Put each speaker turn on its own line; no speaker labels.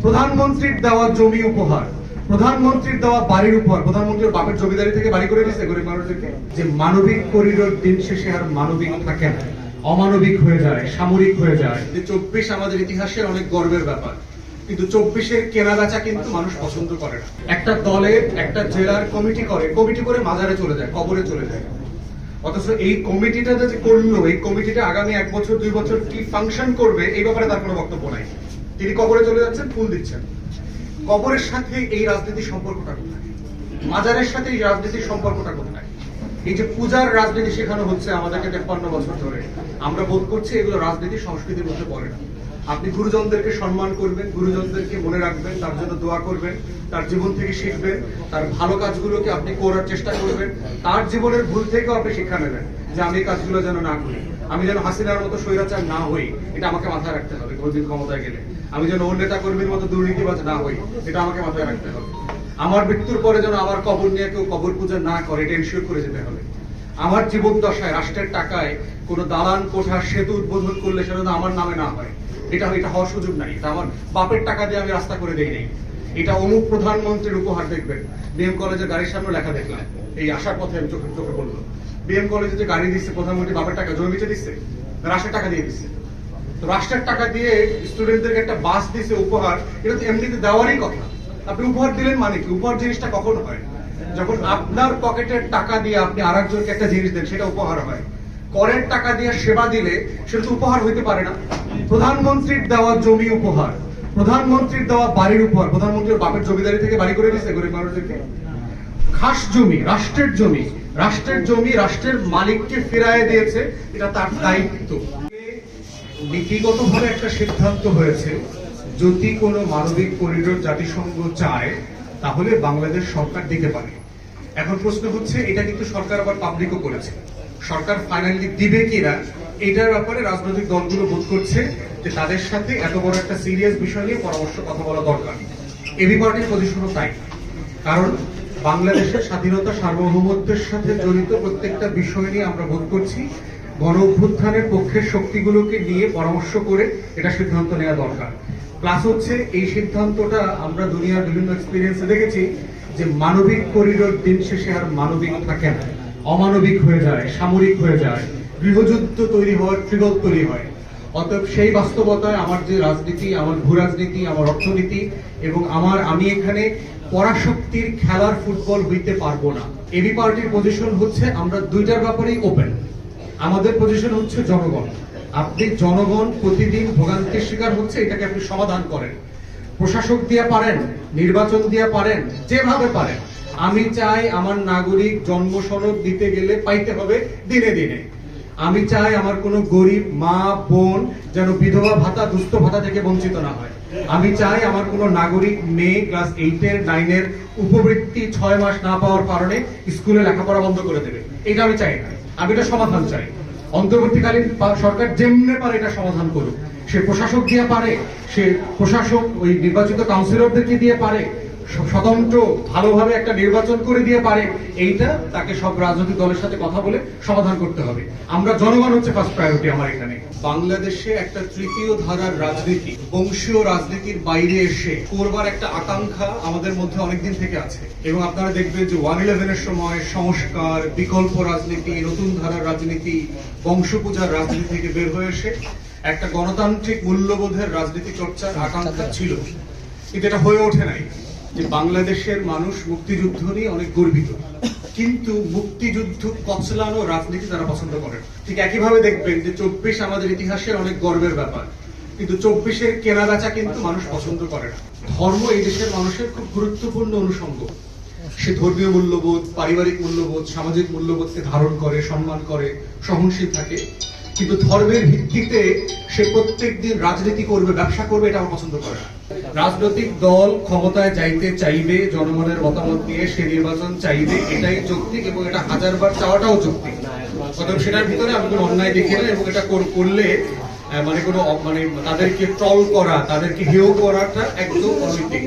প্রধানমন্ত্রীর দেওয়া জমি উপহার, প্রধানমন্ত্রীর দেওয়া বাড়ির উপহার, প্রধানমন্ত্রীর বাপের জমিদারি থেকে বাড়ি করে দিচ্ছে গরিব মানুষদেরকে। যে মানবিক করিডোর দিন শেষে আর মানবিক থাকে না, অমানবিক হয়ে যায়, সামরিক হয়ে যায়। 24 আমাদের ইতিহাসের অনেক গর্বের ব্যাপার, কিন্তু 24-এর কেনা বেচা কিন্তু মানুষ পছন্দ করে না। একটা দলের একটা জেলার কমিটি করে মাজারে চলে যায়, কবরে চলে যায়। অথচ এই কমিটিটা যে করলো, এই কমিটিটা আগামী 1 বছর 2 বছর কি ফাংশন করবে এই ব্যাপারে তার কোনো বক্তব্য নাই। তিনি কবরে চলে যাচ্ছেন, ফুল দিচ্ছেন। কবরের সাথে এই রাজনীতির সম্পর্কটা কোথায়? মাজারের সাথে এই রাজনীতির সম্পর্কটা কোথায়? এই যে পূজার রাজনীতি শেখানো হচ্ছে আমাদেরকে 53 বছর ধরে, আমরা বোধ করছি এগুলো রাজনীতি সংস্কৃতির মধ্যে পড়ে না। আপনি গুরুজনদেরকে সম্মান করবেন, গুরুজনদেরকে মনে রাখবেন, তার জন্য দোয়া করবেন, তার জীবন থেকে শিখবেন, তার ভালো কাজগুলোকে আপনি করার চেষ্টা করবেন, তার জীবনের ভুল থেকেও আপনি শিক্ষা নেবেন যে আমি এই কাজগুলো যেন না করি, আমি যেন হাসিনার মতো স্বৈরাচার না হই, এটা আমাকে মাথায় রাখতে হবে। কোনদিন ক্ষমতায় গেলে আমি যেন ওর নেতা কর্মীর মতো দুর্নীতিবাজ না হই, এটা আমাকে মাথায় রাখতে হবে। আমার মৃত্যুর পরে যেন আমার কবর নিয়ে কেউ কবর পূজা না করে, এটা এনশিওর করে যেতে হবে। আমার জীবন দশায় রাষ্ট্রের টাকায় কোনো দালান কোঠা সেতু উদ্বোধন করলে সেটা যেন আমার নামে না হয়, এটা হওয়ার সুযোগ নাই। এটা আমার বাপের টাকা দিয়ে আমি রাস্তা করে দেই নাই, এটা অমুক প্রধানমন্ত্রীর উপহার। দেখবেন বিএম কলেজের গাড়ির সামনে লেখা দেখলাম, এই আসার পথে আমি চোখে পড়লো, বিএম কলেজে যে গাড়ি দিচ্ছে প্রধানমন্ত্রী বাপের টাকা জমি বেচে দিচ্ছে, রাষ্ট্রের টাকা দিয়ে দিচ্ছে। তো রাষ্ট্রের টাকা দিয়ে স্টুডেন্টদেরকে একটা বাস দিচ্ছে উপহার, এটা তো এমনিতে দেওয়ারই কথা। আপনি উপহার দিলেন মানে কি? উপহার জিনিসটা কখন হয়? যখন আপনার পকেটের টাকা দিয়ে আপনি আরেকজনকে একটা জিনিস দেন, সেটা উপহার হয়। করের টাকা দিয়ে সেবা দিলে সেটা তো উপহার হইতে পারে না। প্রধানমন্ত্রীর দেওয়া জমি উপহার, প্রধানমন্ত্রীর দেওয়া বাড়ির উপহার, প্রধানমন্ত্রীর বাপের জমিদারি থেকে বাড়ি করে দিচ্ছে গরিব মানুষদেরকে। খাস জমি, রাষ্ট্রের জমি, রাষ্ট্রের মালিককে ফিরায় দিয়েছে, এটা তার দায়িত্ব। নীতিগতভাবে একটা সিদ্ধান্ত হয়েছে, যদি কোনো মানবিক করিডোর জাতিসংঘ চায় তাহলে বাংলাদেশ সরকার দিতে পারে। এখন প্রশ্ন হচ্ছে, এটা কিন্তু সরকার আবার পাবলিকও করেছে, সরকার ফাইনালি দিবে কিনা এটার ব্যাপারে রাজনৈতিক দলগুলো বোধ করছে যে তাদের সাথে এত বড় একটা সিরিয়াস বিষয় নিয়ে পরামর্শ কথা বলা দরকার। এবি পার্টির পজিশনও তাই, কারণ বাংলাদেশের স্বাধীনতা সার্বভৌমত্বের সাথে জড়িত প্রত্যেকটা বিষয় নিয়ে আমরা বোধ করছি গণ অভ্যুত্থানের পক্ষের শক্তিগুলোকে নিয়ে পরামর্শ করে এটা সিদ্ধান্ত নেওয়া দরকার। প্লাস হচ্ছে এই সিদ্ধান্তটা আমরা দুনিয়ার বিভিন্ন এক্সপিরিয়েন্সে দেখেছি যে মানবিক করিডোর দিন শেষে আর মানবিক থাকে না, অমানবিক হয়ে যায়, সামরিক হয়ে যায়, গৃহযুদ্ধ তৈরি হওয়ার ট্রিগর তৈরি হয়। অতএব সেই বাস্তবতায় আমার যে রাজনীতি, আমার ভূ রাজনীতি, আমার অর্থনীতি এবং আমি এখানে পরাশক্তির খেলার ফুটবল হইতে পারবো না। এবি পার্টির পজিশন হচ্ছে আমরা দুইটার ব্যাপারেই ওপেন। আমাদের পজিশন হচ্ছে জনগণ। আপনি জনগণ প্রতিদিন ভোগান্তির শিকার হচ্ছে, এটাকে আপনি সমাধান করেন। প্রশাসক দিয়ে পারেন, নির্বাচন দিয়ে পারেন, যেভাবে পারেন। আমি চাই আমার নাগরিক জন্ম সনদ দিতে গেলে পাইতে হবে দিনে দিনে। আমি চাই আমার কোনো গরিব মা বোন যেন বিধবা ভাতা, দুস্থ ভাতা থেকে বঞ্চিত না হয়। আমি চাই আমার কোনো নাগরিক মেয়ে ক্লাস 8-এর 9-এর উপবৃত্তি 6 মাস না পাওয়ার কারণে স্কুলে লেখাপড়া বন্ধ করে দেবে, এটা আমি চাই না। আমি এটা সমাধান চাই। অন্তর্বর্তীকালীন সরকার যেমনে পারে এটা সমাধান করুক। সে প্রশাসক দিয়ে পারে, সে প্রশাসক ওই নির্বাচিত কাউন্সিলরদেরকে দিয়ে পারে, স্বতন্ত্র ভালোভাবে একটা নির্বাচন করে দিয়ে পারে। এইটা তাকে সব রাজনৈতিক দলের সাথে কথা বলে সমাধান করতে হবে। আমরা জনগণ হচ্ছে ফার্স্ট প্রায়োরিটি আমার এখানে। বাংলাদেশে একটা তৃতীয় ধারার রাজনীতি, বংশীয় রাজনীতির বাইরে এসে করবার একটা আকাঙ্ক্ষা আমাদের মধ্যে অনেকদিন থেকে আছে। এবং আপনারা দেখবেন যে 1/11-এর সময় সংস্কার, বিকল্প রাজনীতি, নতুন ধারার রাজনীতি, বংশপূজার রাজনীতি থেকে বের হয়ে এসে একটা গণতান্ত্রিক মূল্যবোধের রাজনীতি চর্চার আকাঙ্ক্ষা ছিল, কিন্তু এটা হয়ে ওঠে নাই। যে বাংলাদেশের মানুষ মুক্তিযুদ্ধ নিয়ে অনেক গর্বিত, কিন্তু মুক্তিযুদ্ধ কচলানো রাজনীতি তারা পছন্দ করে। ঠিক একইভাবে দেখবেন যে 24 আমাদের ইতিহাসের অনেক গর্বের ব্যাপার, কিন্তু 24-এর কেনা বেচা কিন্তু মানুষ পছন্দ করে না। ধর্ম এই দেশের মানুষের খুব গুরুত্বপূর্ণ অনুষঙ্গ। সে ধর্মীয় মূল্যবোধ, পারিবারিক মূল্যবোধ, সামাজিক মূল্যবোধকে ধারণ করে, সম্মান করে, সহনশীল থাকে। কিন্তু ধর্মের ভিত্তিতে সে প্রত্যেক দিন রাজনীতি করবে, ব্যবসা করবে, এটা আমার পছন্দ করে না। রাজনৈতিক দল ক্ষমতায় যাইতে চাইবে, জনগণের মতামত নিয়ে সে নির্বাচন চাইবে, এটাই যৌক্তিক এবং এটা হাজারবার চাওয়াটাও যৌক্তিক। অতএব সেটার ভিতরে আমি কোনো অন্যায় দেখি না, এবং এটা করলে তাদেরকে ট্রল করা, তাদেরকে হেয় করাটা একদম অনৈতিক।